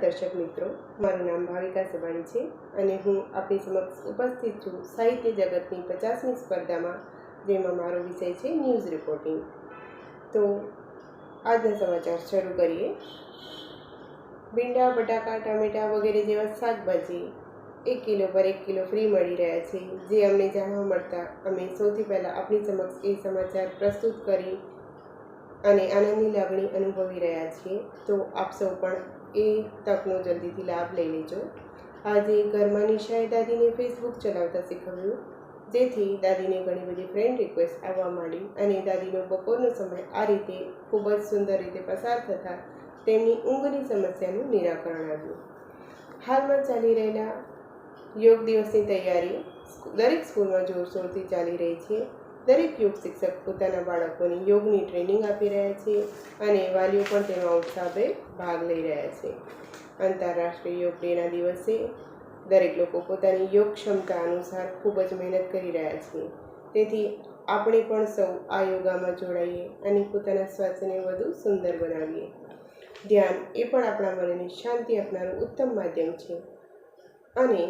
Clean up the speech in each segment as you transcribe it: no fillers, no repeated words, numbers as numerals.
દર્શક મિત્રો, મારું નામ ભાવિકા સવાણી છે અને હું આપની સમક્ષ ઉપસ્થિત છું સાહિત્ય જગતની 50મી સ્પર્ધામાં, જેમાં મારો વિષય છે ન્યૂઝ રિપોર્ટિંગ. તો આજના સમાચાર શરૂ કરીએ. ભીંડા, બટાકા, ટામેટાં વગેરે જેવા શાકભાજી 1 કિલો પર 1 કિલો ફ્રી મળી રહ્યા છે, જે અમને જાણવા મળતા અમે સૌથી પહેલાં આપની સમક્ષ એ સમાચાર પ્રસ્તુત કરી અને આનંદની લાગણી અનુભવી રહ્યા છીએ. તો આપ સૌ પણ એ તકનો જલ્દીથી લાભ લઈ લેજો. આજે ઘરમાં નિશાએ દાદીને ફેસબુક ચલાવતા શીખવ્યું, જેથી દાદીને ઘણી બધી ફ્રેન્ડ રિક્વેસ્ટ આવવા માંડી અને દાદીનો બપોરનો સમય આ રીતે ખૂબ જ સુંદર રીતે પસાર થતાં તેમની ઊંઘની સમસ્યાનું નિરાકરણ આવ્યું. હાલમાં ચાલી રહેલા યોગ દિવસની તૈયારી દરેક સ્કૂલમાં જોરશોરથી ચાલી રહી છે. દરેક યોગ શિક્ષક પોતાના બાળકોને યોગની ટ્રેનિંગ આપી રહ્યા છે અને વાલીઓ પણ તેમાં ઉત્સાહભેર ભાગ લઈ રહ્યા છે. આંતરરાષ્ટ્રીય યોગ ડેના દિવસે દરેક લોકો પોતાની યોગ ક્ષમતા અનુસાર ખૂબ જ મહેનત કરી રહ્યા છે. તેથી આપણે પણ સૌ આ યોગામાં જોડાઈએ અને પોતાના સ્વાસ્થ્યને વધુ સુંદર બનાવીએ. ધ્યાન એ પણ આપણા મનને શાંતિ આપનારું ઉત્તમ માધ્યમ છે અને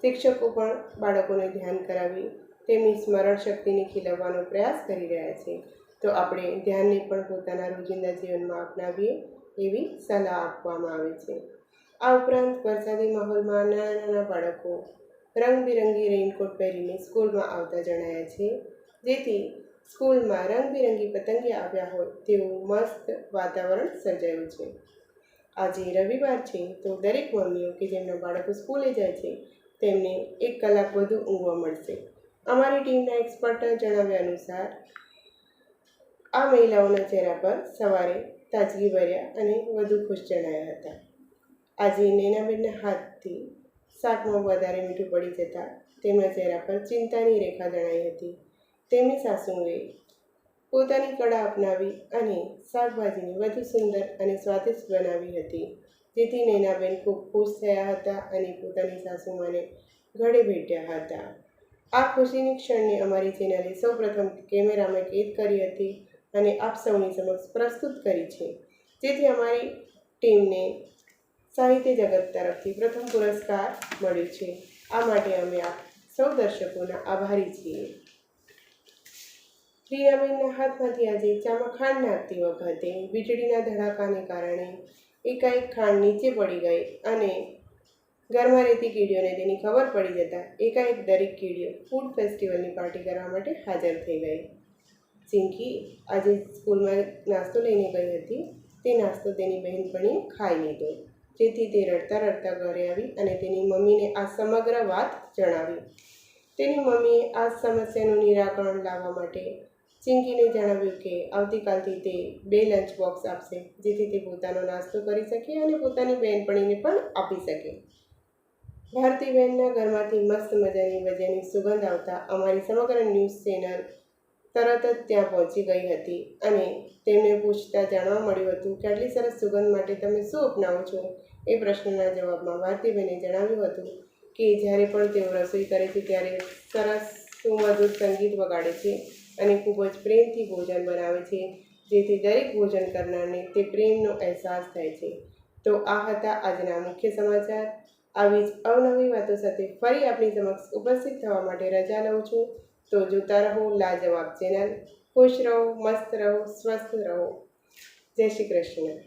શિક્ષકો પણ બાળકોને ધ્યાન કરાવી તેમની સ્મરણ શક્તિને ખીલવવાનો પ્રયાસ કરી રહ્યા છે. તો આપણે ધ્યાનને પણ પોતાના રોજિંદા જીવનમાં અપનાવીએ એવી સલાહ આપવામાં આવે છે. આ ઉપરાંત વરસાદી માહોલમાં નાના નાના બાળકો રંગબેરંગી રેઇનકોટ પહેરીને સ્કૂલમાં આવતા જણાયા છે, જેથી સ્કૂલમાં રંગબેરંગી પતંગિયા આવ્યા હોય તેવું મસ્ત વાતાવરણ સર્જાયું છે. આજે રવિવાર છે, તો દરેક મમ્મીઓ કે જેમના બાળકો સ્કૂલે જાય છે તેમને 1 કલાક વધુ ઊંઘવા મળશે. અમારી ટીમના એક્સપર્ટના જણાવ્યા અનુસાર આ મહિલાઓના ચહેરા પર સવારે તાજગી ભર્યા અને વધુ ખુશ જણાયા હતા. આજે નૈનાબેનના હાથથી શાકમાં વધારે મીઠું પડી જતાં તેમના ચહેરા પર ચિંતાની રેખા જણાઈ હતી. તેમની સાસુએ પોતાની કળા અપનાવી અને શાકભાજીને વધુ સુંદર અને સ્વાદિષ્ટ બનાવી હતી, જેથી નૈનાબેન ખૂબ ખુશ થયા હતા અને પોતાની સાસુમાને ગળે ભેટ્યા હતા. આ ખુશીની ક્ષણને અમારી ચેનલે સૌપ્રથમ કેમેરામાં કેદ કરી હતી અને આપ સૌની સમક્ષ પ્રસ્તુત કરી છે, જેથી અમારી ટીમને સાહિત્ય જગત તરફથી પ્રથમ પુરસ્કાર મળ્યો છે. આ માટે અમે આપ સૌ દર્શકોના આભારી છીએ. રીનાબેનના હાથમાંથી આજે ચામાં ખાંડ નાખતી વખતે વીજળીના ધડાકાને કારણે એકાએક ખાંડ નીચે પડી ગઈ અને ઘરમાં રહેતી કીડીઓને તેની ખબર પડી જતાં એકાએક દરેક કીડીઓ ફૂડ ફેસ્ટિવલની પાર્ટી કરવા માટે હાજર થઈ ગઈ. ચિંકી આજે સ્કૂલમાં નાસ્તો લઈને ગઈ હતી. તે નાસ્તો તેની બહેનપણીએ ખાઈ લીધો, જેથી તે રડતા રડતા ઘરે આવી અને તેની મમ્મીને આ સમગ્ર વાત જણાવી. તેની મમ્મીએ આ સમસ્યાનું નિરાકરણ લાવવા માટે ચિંકીને જણાવ્યું કે આવતીકાલથી તે 2 લંચ બોક્સ આપશે, જેથી તે પોતાનો નાસ્તો કરી શકે અને પોતાની બહેનપણીને પણ આપી શકે. ભારતીબહેનના ઘરમાંથી મસ્ત મજાની ભજીયાની સુગંધ આવતા અમારી સમગ્ર ન્યૂઝ ચેનલ તરત જ ત્યાં પહોંચી ગઈ હતી અને તેમને પૂછતા જાણવા મળ્યું હતું કે આટલી સરસ સુગંધ માટે તમે શું અપનાવો છો? એ પ્રશ્નના જવાબમાં ભારતીબહેને જણાવ્યું હતું કે જ્યારે પણ તેઓ રસોઈ કરે છે ત્યારે સરસ સુમધુર સંગીત વગાડે છે અને ખૂબ જ પ્રેમથી ભોજન બનાવે છે, જેથી દરેક ભોજન કરનારને તે પ્રેમનો અહેસાસ થાય છે. તો આ હતા આજના મુખ્ય સમાચાર. આવી જ અવનવી વાતો સાથે ફરી આપની સમક્ષ ઉપસ્થિત થવા માટે રજા લઉં છું. તો જોતા રહો લાજવાબ ચેનલ. ખુશ રહો, મસ્ત રહો, સ્વસ્થ રહો. જય શ્રી કૃષ્ણ.